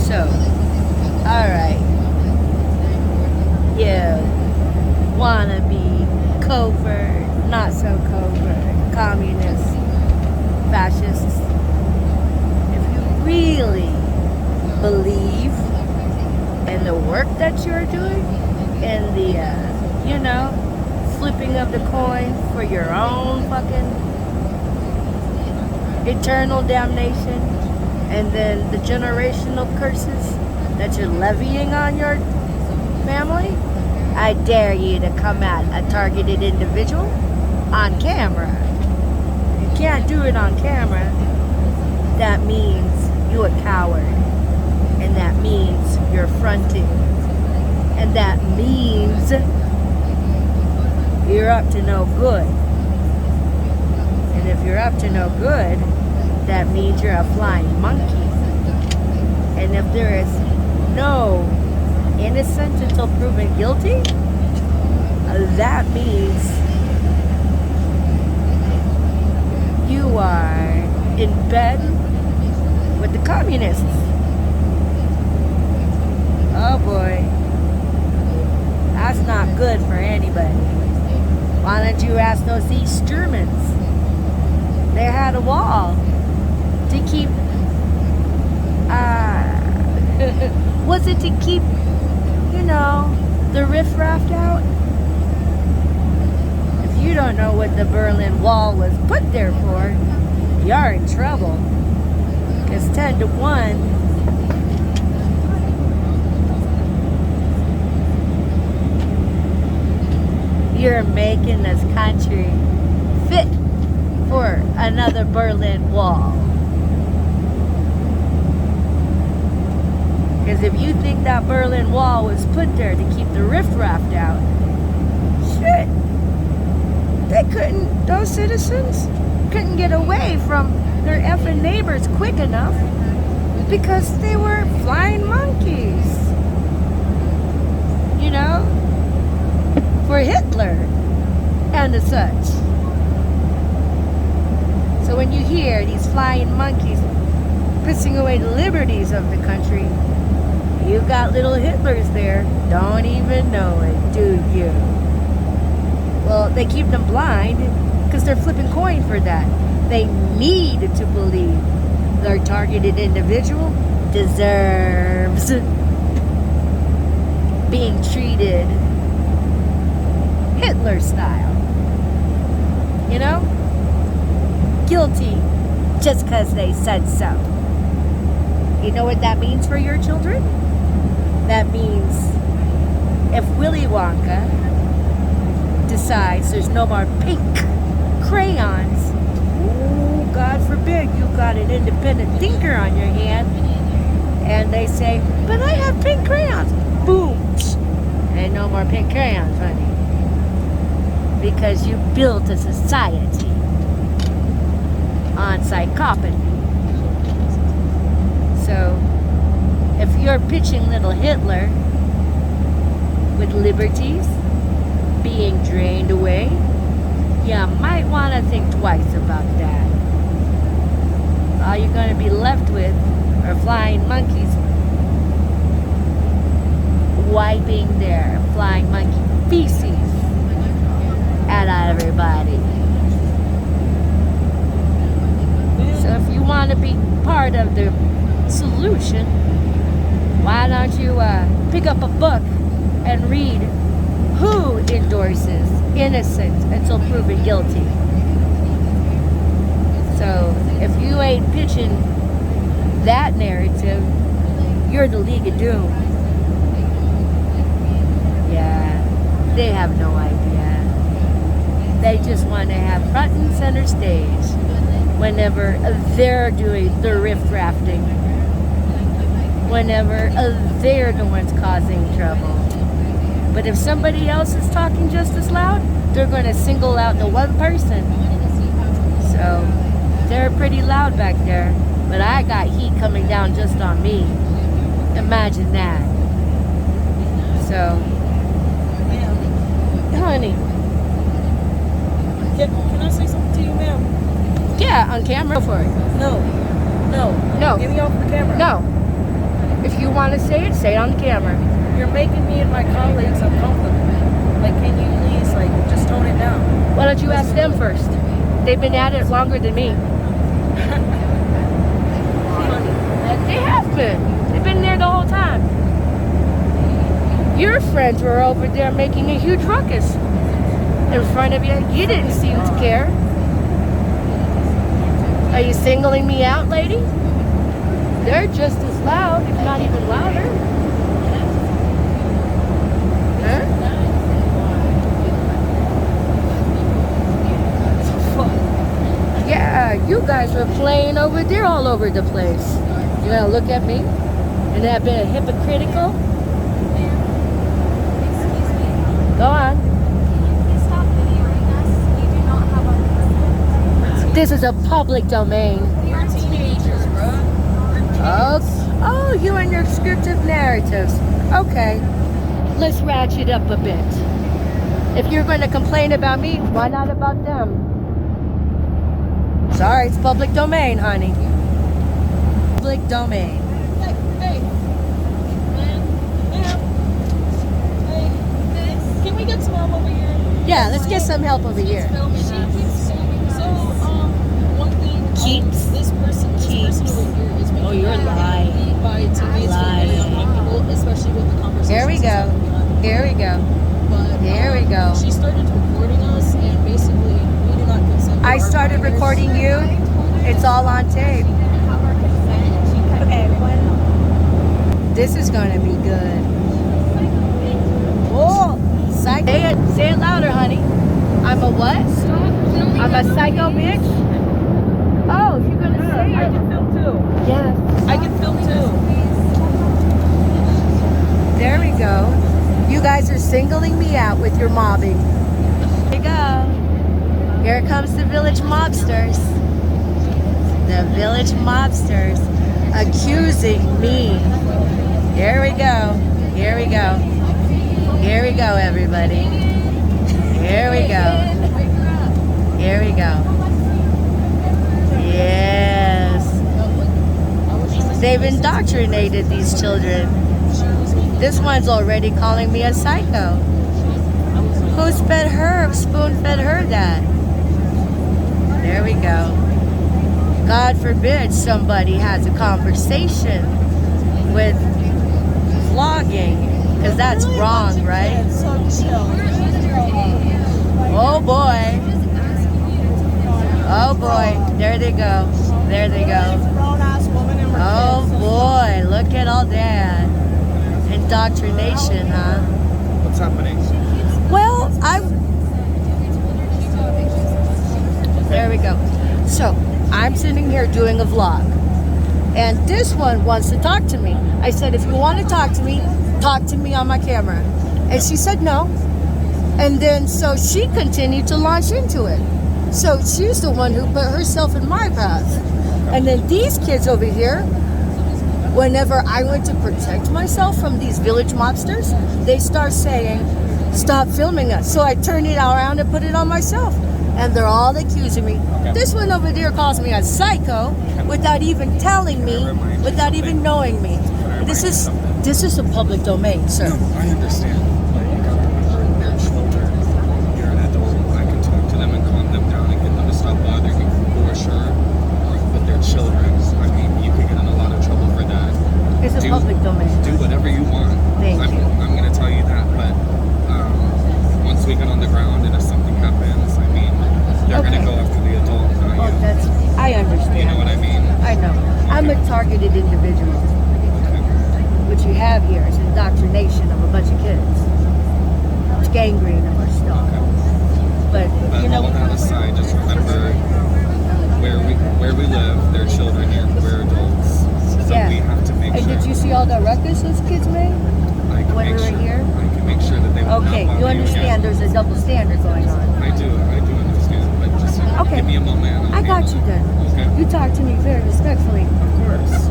So, alright. You wanna be covert, not so covert, communists, fascists. If you really believe in the work that you're doing, in the, flipping of the coin for your own fucking eternal damnation, and then the generational curses that you're levying on your family, I dare you to come at a targeted individual on camera. You can't do it on camera. That means you're a coward. And that means you're fronting. And that means you're up to no good. And if you're up to no good, that means you're a flying monkey. And if there is no innocent until proven guilty, that means you are in bed with the communists. Oh boy, that's not good for anybody. Why don't you ask those East Germans? They had a wall to keep, was it to keep, the riffraff out? If you don't know what the Berlin Wall was put there for, you're in trouble. Because 10-1, you're making this country fit for another Berlin Wall. Because if you think that Berlin Wall was put there to keep the riffraff out, shit, those citizens couldn't get away from their effing neighbors quick enough because they were flying monkeys. For Hitler and the such. So when you hear these flying monkeys pissing away the liberties of the country, you've got little Hitlers there. Don't even know it, do you? Well, they keep them blind because they're flipping coin for that. They need to believe their targeted individual deserves being treated Hitler style. Guilty just because they said so. You know what that means for your children? That means if Willy Wonka decides there's no more pink crayons, oh, God forbid you got an independent thinker on your hand, and they say, but I have pink crayons. Boom. Ain't no more pink crayons, honey. Because you built a society on psychopathy. So, if you're pitching little Hitler with liberties being drained away, you might want to think twice about that. All you're going to be left with are flying monkeys wiping their flying monkey feces at everybody. So if you want to be part of the solution, why don't you pick up a book and read who endorses innocent until proven guilty. So if you ain't pitching that narrative, you're the League of Doom. Yeah, they have no idea. They just want to have front and center stage whenever they're doing the riff-rafting, whenever they're the ones causing trouble. But if somebody else is talking just as loud, they're going to single out the one person. So they're pretty loud back there, but I got heat coming down just on me. Imagine that. So, honey. Can I say something to you, ma'am? Yeah, on camera. Go for it. No. No. Get me off the camera. No. If you to say it on the camera. You're making me and my colleagues uncomfortable. Like, can you please, like, just tone it down? Why don't you ask them first? They've been at it longer than me. They have been. They've been there the whole time. Your friends were over there making a huge ruckus in front of you. You didn't seem to care. Are you singling me out, lady? They're just as loud, if not even louder. Huh? Yeah, you guys were playing over there all over the place. You gonna look at me and have been hypocritical? Go on. This is a public domain. We're teenagers, bro. Oh, you and your scripted narratives. Okay, let's ratchet up a bit. If you're going to complain about me, why not about them? Sorry, it's public domain, honey. Public domain. Hey, man, can we get some help over here? Yeah, let's get some help over here. So, one thing, this person over here is making Oh, you're lying. by to me it's really uncomfortable, especially with the conversation. Here we go. Here we go. But Here we go. she started recording us, and basically we do not consent. I started recording you. It's all on tape. Okay, everyone. This is gonna be good. Oh, psycho. Say it louder, honey. I'm a what? I'm a psycho bitch? Oh, if you're gonna say I it. can film too. Yes. I can film too. There we go. You guys are singling me out with your mobbing. Here you go. Here comes the village mobsters. The village mobsters accusing me. Here we go. Here we go. Here we go, everybody. Here we go. Here we go. Yes. They've indoctrinated these children. This one's already calling me a psycho. Who fed her, spoon-fed her that? There we go. God forbid somebody has a conversation with vlogging, because that's wrong, right? Oh boy. Oh boy. There they go. There they go. Oh boy. Look at all that. Indoctrination, huh? What's happening? Well, there we go. So, I'm sitting here doing a vlog. And this one wants to talk to me. I said, if you want to talk to me on my camera. And she said no. And then, so she continued to launch into it. So, she's the one who put herself in my path. And then these kids over here, whenever I went to protect myself from these village mobsters, they start saying, stop filming us. So I turned it around and put it on myself. And they're all accusing me. Okay. This one over there calls me a psycho without even telling me, without even knowing me. This is a public domain, sir. No, I understand. But you gotta remember, they're children. You're an adult. I can talk to them and calm them down and get them to stop bothering you, for sure. But they're children. I mean, you could get in a lot of trouble for that. It's a public domain. Do whatever you want. Thank you. I'm going to tell you that, but once we get on the ground and if something happens, I mean, they're going to go after the adult, not Oh, you. I understand. You know what I mean? I know. I'm a targeted individual. Okay. What you have here is indoctrination of a bunch of kids. It's gangrene of our stuff. But But you know, all that aside, just remember where we live, they're children here, we're adults. So Yeah. we have to make and sure. did you see all the ruckus those kids made? I can when make we were sure, here? I can make sure that they will Okay, not you bother understand again. there's a double standard going on. I do understand, but just Okay. give me a moment. I got you then. Okay. You talk to me very respectfully. Of course.